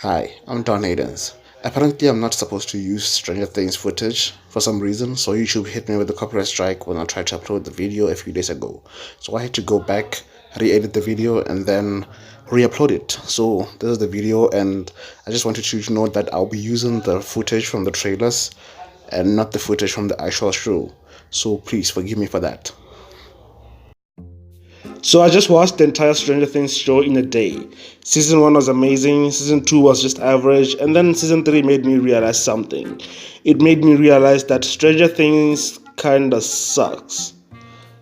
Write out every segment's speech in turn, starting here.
Hi, I'm Don Hayden's. Apparently, I'm not supposed to use Stranger Things footage for some reason, so YouTube hit me with a copyright strike when I tried to upload the video a few days ago. So I had to go back, re-edit the video, and then re-upload it. So this is the video, and I just wanted you to know that I'll be using the footage from the trailers and not the footage from the actual show. So please forgive me for that. So I just watched the entire Stranger Things show in a day. Season 1 was amazing, season 2 was just average, and then season 3 made me realize something. It made me realize that Stranger Things kinda sucks.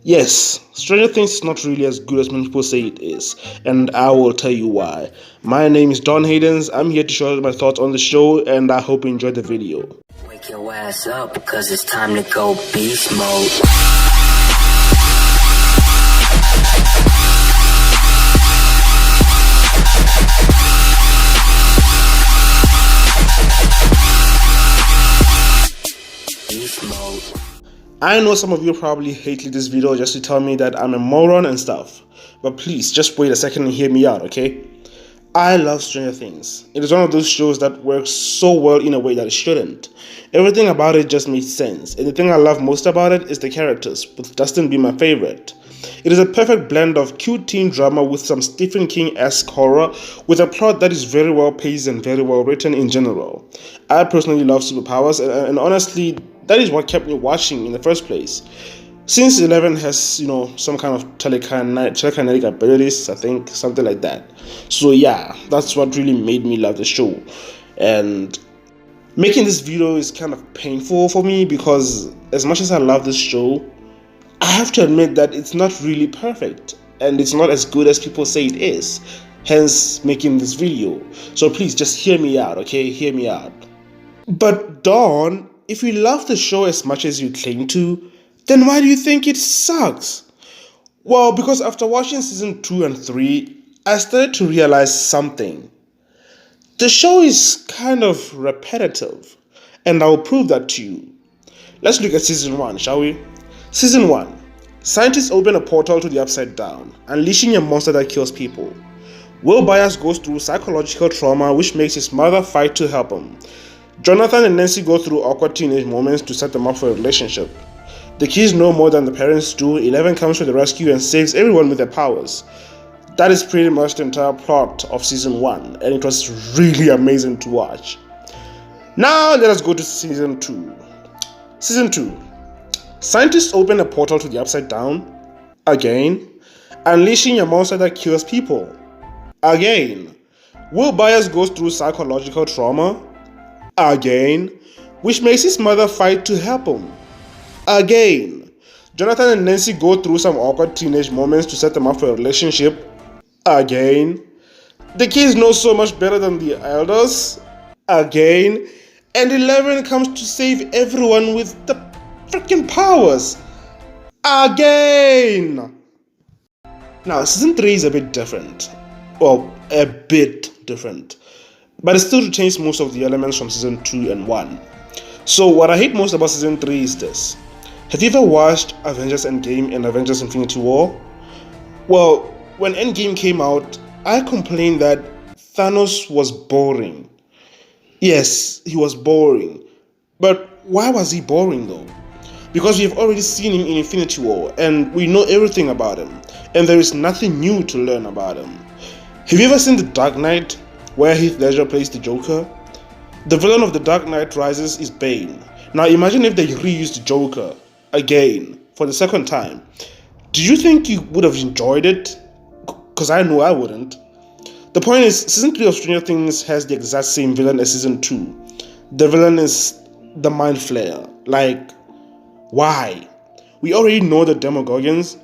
Yes, Stranger Things is not really as good as many people say it is, and I will tell you why. My name is Don Haydens. I'm here to share my thoughts on the show, and I hope you enjoyed the video. Wake your ass up because it's time to go beast mode. I know some of you probably hated this video just to tell me that I'm a moron and stuff, but please just wait a second and hear me out, okay? I love Stranger Things. It is one of those shows that works so well in a way that it shouldn't. Everything about it just makes sense, and the thing I love most about it is the characters, with Dustin being my favorite. It is a perfect blend of cute teen drama with some Stephen King-esque horror, with a plot that is very well paced and very well written in general. I personally love superpowers, and honestly, that is what kept me watching in the first place. Since 11 has, some kind of telekinetic abilities, I think, something like that. So yeah, that's what really made me love the show. And making this video is kind of painful for me because as much as I love this show, I have to admit that it's not really perfect and it's not as good as people say it is, hence making this video. So please just hear me out, okay? Hear me out. But Dawn, if you love the show as much as you claim to, then why do you think it sucks? Well, because after watching season 2 and 3, I started to realize something. The show is kind of repetitive, and I will prove that to you. Let's look at season 1, shall we? Season 1. Scientists open a portal to the Upside Down, unleashing a monster that kills people. Will Byers goes through psychological trauma which makes his mother fight to help him. Jonathan and Nancy go through awkward teenage moments to set them up for a relationship. The kids know more than the parents do. 11 comes to the rescue and saves everyone with their powers. That is pretty much the entire plot of season 1, and it was really amazing to watch. Now let us go to season 2. Season 2. Scientists open a portal to the Upside Down. Again. Unleashing a monster that kills people. Again. Will Byers goes through psychological trauma. Again. Which makes his mother fight to help him. Again. Jonathan and Nancy go through some awkward teenage moments to set them up for a relationship. Again. The kids know so much better than the elders. Again. And 11 comes to save everyone with the freaking powers. Again. Now, season 3 is a bit different. Well, a bit different. But it still retains most of the elements from season 2 and 1. So what I hate most about season 3 is this. Have you ever watched Avengers Endgame and Avengers Infinity War? Well, when Endgame came out, I complained that Thanos was boring. Yes, he was boring. But why was he boring though? Because we have already seen him in Infinity War and we know everything about him. And there is nothing new to learn about him. Have you ever seen The Dark Knight, where Heath Ledger plays the Joker? The villain of The Dark Knight Rises is Bane. Now imagine if they reused Joker again for the second time. Do you think you would have enjoyed it? Because I know I wouldn't. The point is, season 3 of Stranger Things has the exact same villain as season 2. The villain is the Mind Flayer. Like, why? We already know the Demogorgons.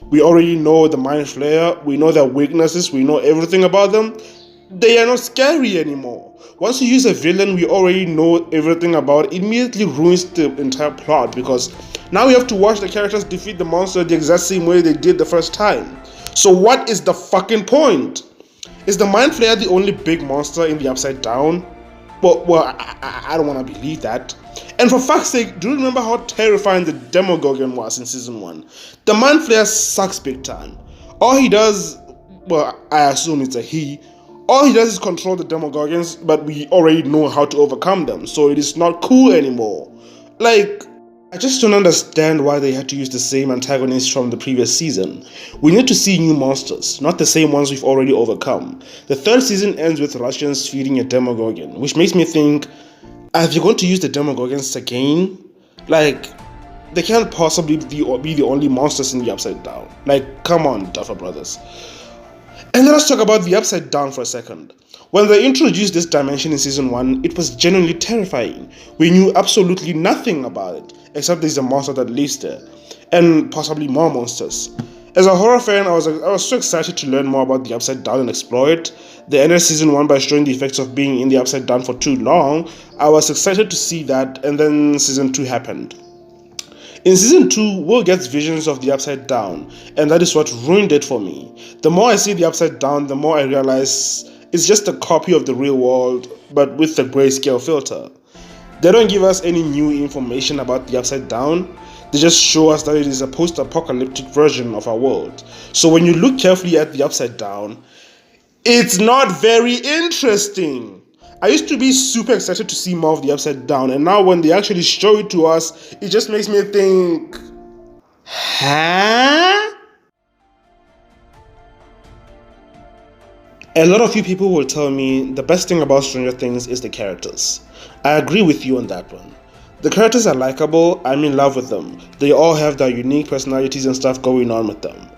We already know the Mind Flayer. We know their weaknesses. We know everything about them. They are not scary anymore. Once you use a villain we already know everything about, it immediately ruins the entire plot because now we have to watch the characters defeat the monster the exact same way they did the first time. So what is the fucking point? Is the Mind Flayer the only big monster in the Upside Down? Well, I don't want to believe that. And for fuck's sake, do you remember how terrifying the Demogorgon was in season 1? The Mind Flayer sucks big time. All he does, well, I assume it's a he, all he does is control the Demogorgons, but we already know how to overcome them, so it is not cool anymore. Like, I just don't understand why they had to use the same antagonist from the previous season. We need to see new monsters, not the same ones we've already overcome. The third season ends with Russians feeding a Demogorgon, which makes me think, are they going to use the Demogorgons again? Like, they can't possibly be the only monsters in the Upside Down. Like, come on, Duffer Brothers. And let us talk about the Upside Down for a second. When they introduced this dimension in season 1, it was genuinely terrifying. We knew absolutely nothing about it, except there's a monster that lives there, and possibly more monsters. As a horror fan, I was so excited to learn more about the Upside Down and explore it. They ended season 1 by showing the effects of being in the Upside Down for too long. I was excited to see that, and then season 2 happened. In season 2, Will gets visions of the Upside Down, and that is what ruined it for me. The more I see the Upside Down, the more I realize it's just a copy of the real world, but with the grayscale filter. They don't give us any new information about the Upside Down. They just show us that it is a post-apocalyptic version of our world. So when you look carefully at the Upside Down, it's not very interesting. I used to be super excited to see more of the Upside Down, and now when they actually show it to us, it just makes me think, huh? A lot of you people will tell me the best thing about Stranger Things is the characters. I agree with you on that one. The characters are likable, I'm in love with them. They all have their unique personalities and stuff going on with them.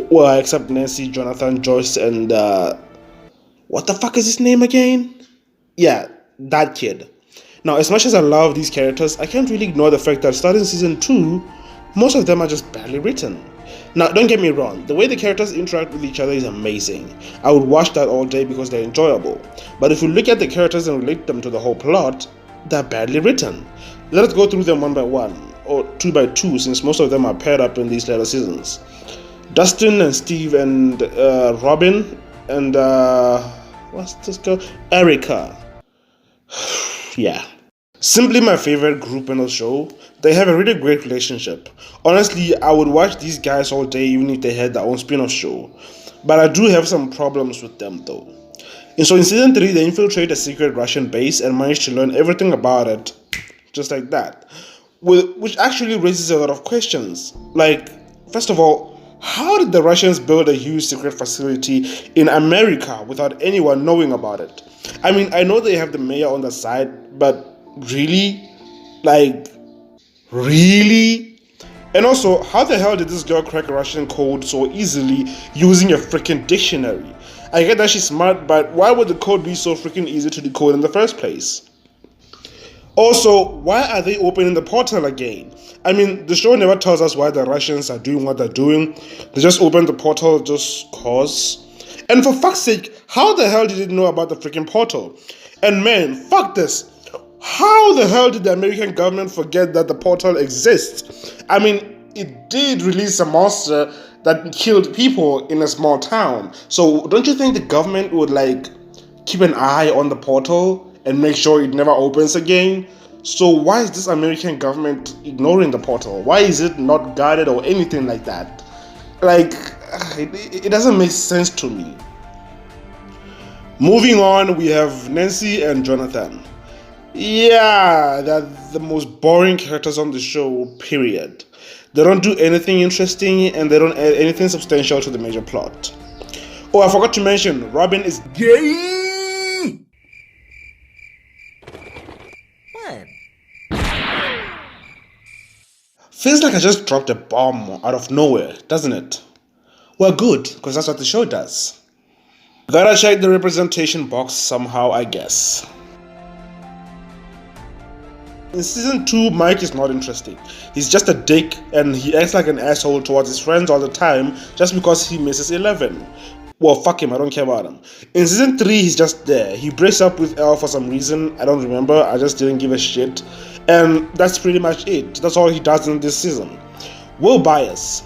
Well, except Nancy, Jonathan, Joyce, and what the fuck is his name again? Yeah, that kid. Now, as much as I love these characters, I can't really ignore the fact that starting season 2, most of them are just badly written. Now, don't get me wrong, the way the characters interact with each other is amazing. I would watch that all day because they're enjoyable. But if you look at the characters and relate them to the whole plot, they're badly written. Let us go through them one by one, or two by two, since most of them are paired up in these later seasons. Dustin and Steve and Robin and what's this girl? Erica. Yeah. Simply my favorite group in the show. They have a really great relationship. Honestly, I would watch these guys all day even if they had their own spin-off show. But I do have some problems with them though. And so in season 3, they infiltrate a secret Russian base and manage to learn everything about it. Just like that. Which actually raises a lot of questions. Like, first of all, how did the Russians build a huge secret facility in America without anyone knowing about it? I mean, I know they have the mayor on the side, but really? Like, really? And also, how the hell did this girl crack Russian code so easily using a freaking dictionary? I get that she's smart, but why would the code be so freaking easy to decode in the first place? Also, why are they opening the portal again? I mean, the show never tells us why the Russians are doing what they're doing. They just open the portal just cause. And for fuck's sake, how the hell did they know about the freaking portal? And man, fuck this. How the hell did the American government forget that the portal exists? I mean, it did release a monster that killed people in a small town. So don't you think the government would keep an eye on the portal and make sure it never opens again? So why is this American government ignoring the portal? Why is it not guarded or anything like that? It doesn't make sense to me. Moving on, we have Nancy and Jonathan. Yeah, they're the most boring characters on the show, period. They don't do anything interesting and they don't add anything substantial to the major plot. Oh, I forgot to mention, Robin is gay! What? Feels like I just dropped a bomb out of nowhere, doesn't it? Well, good, because that's what the show does. Gotta check the representation box somehow, I guess. In season 2, Mike is not interesting. He's just a dick and he acts like an asshole towards his friends all the time just because he misses 11. Well, fuck him, I don't care about him. In season 3, he's just there. He breaks up with Elle for some reason, I don't remember, I just didn't give a shit. And that's pretty much it. That's all he does in this season. Will Byers.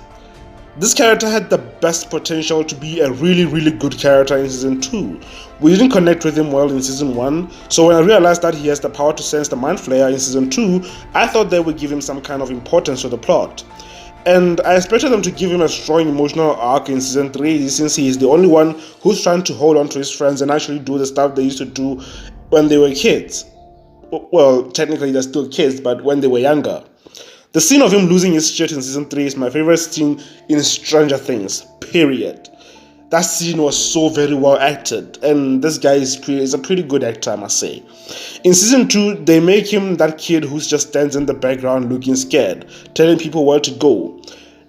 This character had the best potential to be a really, really good character in season 2. We didn't connect with him well in season 1, so when I realized that he has the power to sense the mind flayer in season 2, I thought they would give him some kind of importance to the plot. And I expected them to give him a strong emotional arc in season 3, since he is the only one who's trying to hold on to his friends and actually do the stuff they used to do when they were kids. Well, technically they're still kids, but when they were younger. The scene of him losing his shit in season 3 is my favorite scene in Stranger Things, period. That scene was so very well acted, and this guy is a pretty good actor, I must say. In season 2, they make him that kid who just stands in the background looking scared, telling people where to go.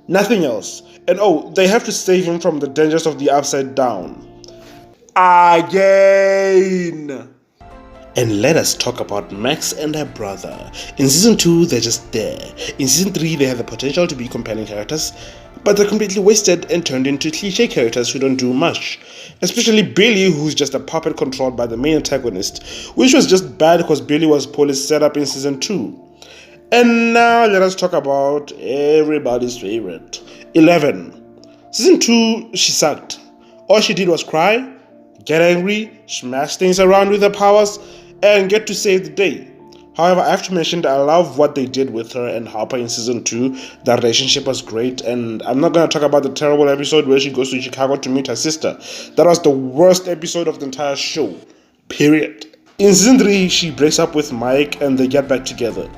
Nothing else. And oh, they have to save him from the dangers of the Upside Down. Again! And let us talk about Max and her brother. In season 2, they're just there. In season 3, they have the potential to be compelling characters, but they're completely wasted and turned into cliche characters who don't do much. Especially Billy, who's just a puppet controlled by the main antagonist, which was just bad because Billy was poorly set up in season 2. And now let us talk about everybody's favorite, 11. Season 2, she sucked. All she did was cry, get angry, smash things around with her powers, and get to save the day. However, I have to mention that I love what they did with her and Harper in season 2. The relationship was great, and I'm not going to talk about the terrible episode where she goes to Chicago to meet her sister. That was the worst episode of the entire show, period. In season 3, she breaks up with Mike and they get back together.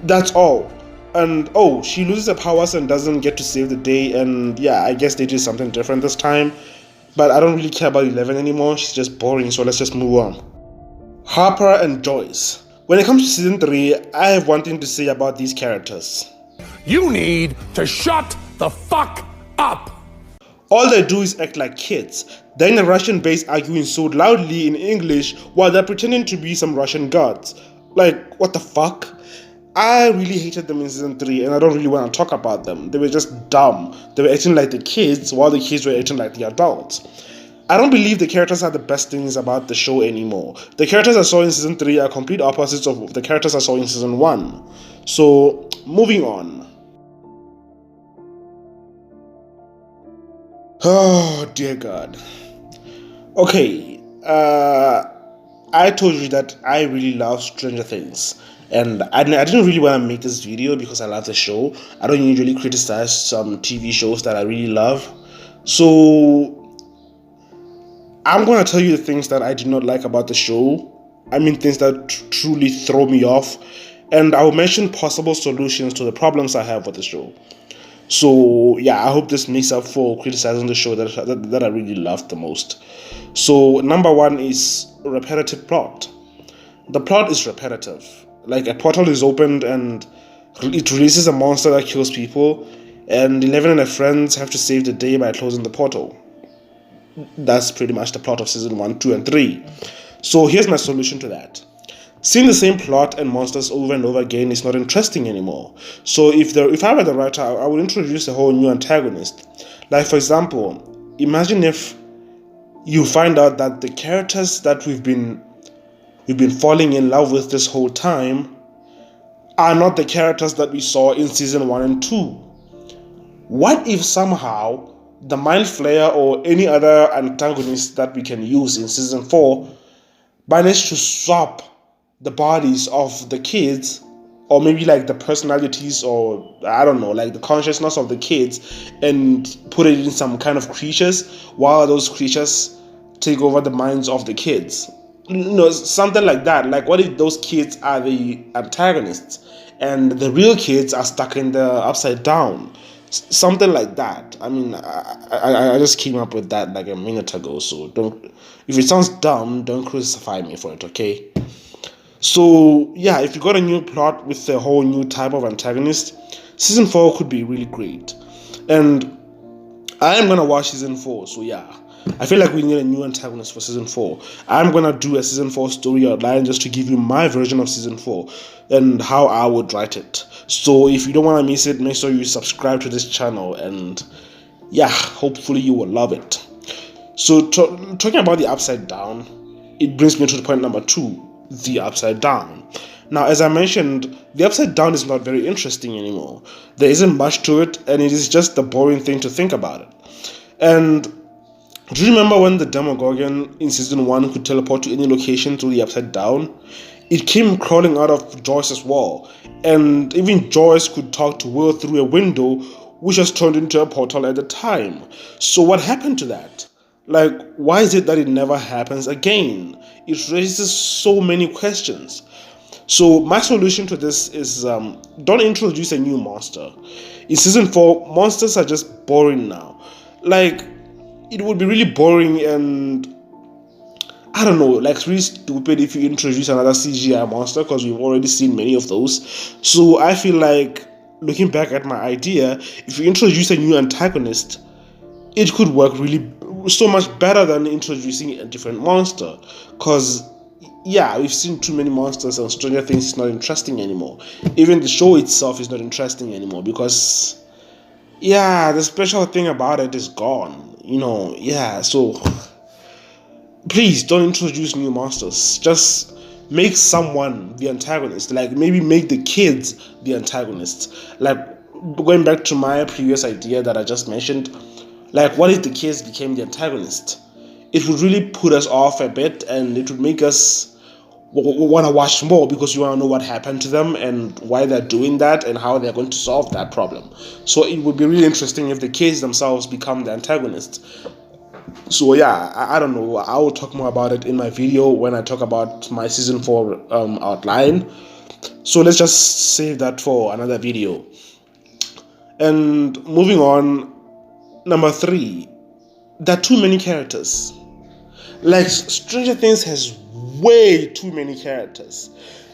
That's all. And oh, she loses her powers and doesn't get to save the day, and yeah, I guess they did something different this time. But I don't really care about 11 anymore. She's just boring, so let's just move on. Harper and Joyce. When it comes to season 3, I have one thing to say about these characters. You need to shut the fuck up! All they do is act like kids. They're in a Russian base arguing so loudly in English while they're pretending to be some Russian gods. Like, what the fuck? I really hated them in season 3 and I don't really want to talk about them. They were just dumb. They were acting like the kids while the kids were acting like the adults. I don't believe the characters are the best things about the show anymore. The characters I saw in season 3 are complete opposites of the characters I saw in season 1. So, moving on. Oh, dear God. Okay, I told you that I really love Stranger Things. And I didn't really want to make this video because I love the show. I don't usually criticize some TV shows that I really love. So, I'm going to tell you the things that I did not like about the show. I mean, things that truly throw me off. And I will mention possible solutions to the problems I have with the show. So, yeah, I hope this makes up for criticizing the show that I really loved the most. So, number 1 is repetitive plot. The plot is repetitive. Like, a portal is opened and it releases a monster that kills people, and 11 and her friends have to save the day by closing the portal. That's pretty much the plot of season 1, 2, and 3. So here's my solution to that. Seeing the same plot and monsters over and over again is not interesting anymore. So if I were the writer, I would introduce a whole new antagonist. Like, for example, imagine if you find out that the characters that we've been falling in love with this whole time are not the characters that we saw in season 1 and 2. What if somehow the Mind Flayer or any other antagonist that we can use in season 4 managed to swap the bodies of the kids, or maybe like the personalities, or I don't know, like the consciousness of the kids, and put it in some kind of creatures, while those creatures take over the minds of the kids? Something like that. Like, what if those kids are the antagonists and the real kids are stuck in the Upside Down? Something like that. I mean, I just came up with that like a minute ago, so if it sounds dumb, don't crucify me for it, okay? So yeah, if you got a new plot with a whole new type of antagonist, season 4 could be really great. And I am gonna watch season 4, so yeah, I feel like we need a new antagonist for season 4. I'm gonna do a season 4 story outline just to give you my version of season 4 and how I would write it. So if you don't want to miss it, make sure you subscribe to this channel, and yeah, hopefully you will love it. So talking about the Upside Down, it brings me to the point number 2, the Upside Down. Now, as I mentioned, the Upside Down is not very interesting anymore. There isn't much to it, and it is just a boring thing to think about it. And do you remember when the Demogorgon in season 1 could teleport to any location through the Upside Down? It came crawling out of Joyce as well. And even Joyce could talk to Will through a window, which was turned into a portal at the time. So what happened to that? Like, why is it that it never happens again? It raises so many questions. So my solution to this is don't introduce a new monster. In season 4, monsters are just boring now. Like, it would be really boring and I don't know, like it's really stupid if you introduce another CGI monster because we've already seen many of those. So I feel like, looking back at my idea, if you introduce a new antagonist, it could work really so much better than introducing a different monster. Because, yeah, we've seen too many monsters and Stranger Things is not interesting anymore. Even the show itself is not interesting anymore because, yeah, the special thing about it is gone. Yeah, so please don't introduce new monsters. Just make someone the antagonist. Like maybe make the kids the antagonists. Like going back to my previous idea that I just mentioned, like what if the kids became the antagonist? It would really put us off a bit and it would make us want to watch more because you want to know what happened to them and why they're doing that and how they're going to solve that problem. So it would be really interesting if the kids themselves become the antagonist. So yeah, I don't know. I will talk more about it in my video when I talk about my season 4 outline. So let's just save that for another video. And moving on, number 3, there are too many characters. Like Stranger Things has way too many characters.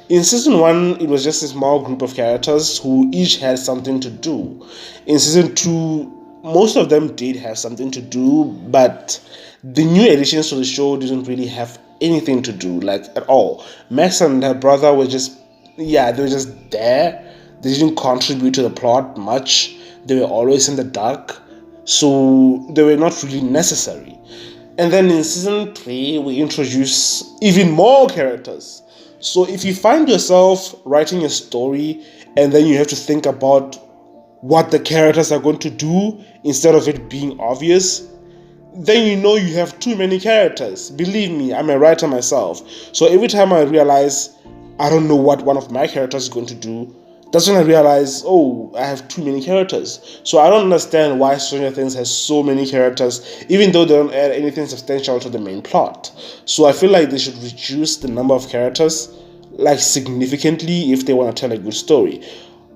In season 1, it was just a small group of characters who each had something to do. In season 2, most of them did have something to do, but the new additions to the show didn't really have anything to do, like at all. Max and her brother were just, they were just there. They didn't contribute to the plot much. They were always in the dark, so they were not really necessary. And then in season 3, we introduce even more characters. So if you find yourself writing a story and then you have to think about what the characters are going to do instead of it being obvious, then you know you have too many characters. Believe me, I'm a writer myself. So every time I realize I don't know what one of my characters is going to do, that's when I realize, oh, I have too many characters. So I don't understand why Stranger Things has so many characters, even though they don't add anything substantial to the main plot. So I feel like they should reduce the number of characters, like significantly, if they want to tell a good story.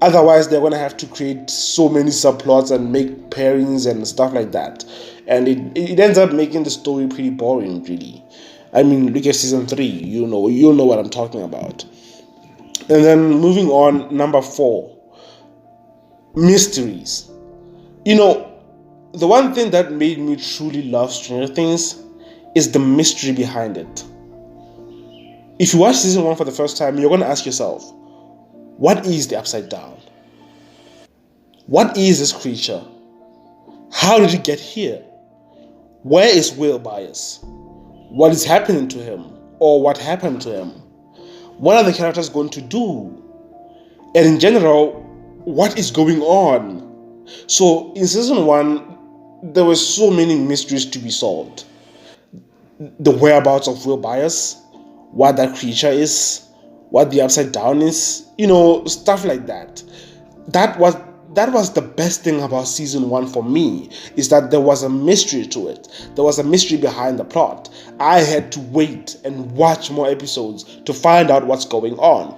Otherwise, they're going to have to create so many subplots and make pairings and stuff like that. And it ends up making the story pretty boring, really. I mean, look at season 3. You'll know what I'm talking about. And then moving on, number 4, mysteries. The one thing that made me truly love Stranger Things is the mystery behind it. If you watch season 1 for the first time, you're going to ask yourself, what is the Upside Down? What is this creature? How did it get here? Where is Will Byers? What is happening to him? Or what happened to him? What are the characters going to do? And in general, what is going on? So in season 1, there were so many mysteries to be solved. The whereabouts of Will Byers, what that creature is, what the Upside Down is, stuff like that. That was the best thing about season 1 for me, is that there was a mystery to it. There was a mystery behind the plot. I had to wait and watch more episodes to find out what's going on.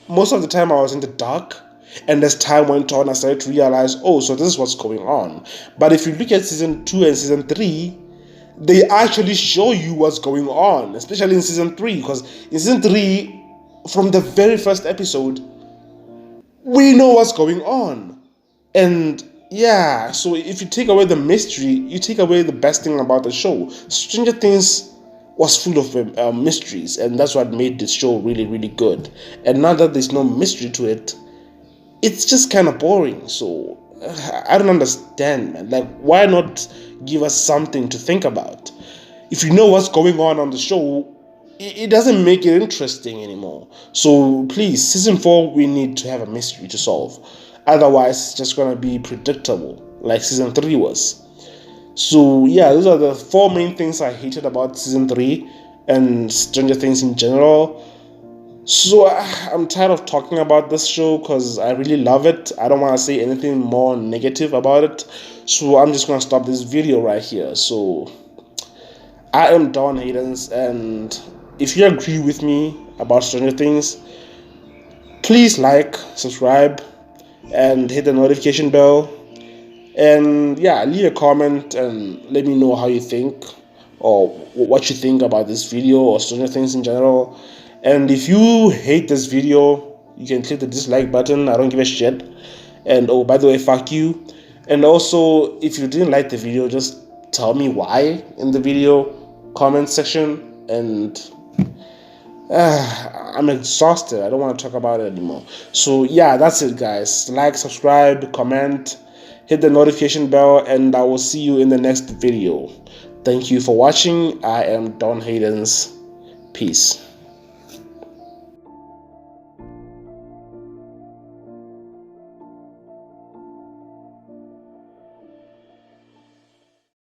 Most of the time I was in the dark, and as time went on, I started to realize, oh, so this is what's going on. But if you look at season 2 and season 3, they actually show you what's going on, especially in season 3, because in season 3, from the very first episode, we know what's going on. And yeah, so if you take away the mystery, you take away the best thing about the show. Stranger Things was full of mysteries, and that's what made this show really, really good. And now that there's no mystery to it, it's just kind of boring. So I don't understand, man. Like, why not give us something to think about? If you know what's going on the show, it doesn't make it interesting anymore. So please, season 4, we need to have a mystery to solve. Otherwise, it's just going to be predictable, like season 3 was. So yeah, those are the 4 main things I hated about season 3 and Stranger Things in general. So I'm tired of talking about this show because I really love it. I don't want to say anything more negative about it. So I'm just going to stop this video right here. So I am Don Hayden's, and if you agree with me about Stranger Things, please like, subscribe, and hit the notification bell. And yeah, leave a comment and let me know how you think or what you think about this video or Stranger Things in general. And if you hate this video, you can click the dislike button. I don't give a shit. And oh, by the way, fuck you. And also, if you didn't like the video, just tell me why in the video comment section. And I'm exhausted. I don't want to talk about it anymore. So yeah, that's it, guys. Like, subscribe, comment, hit the notification bell, and I will see you in the next video. Thank you for watching. I am Don Hayden's. Peace.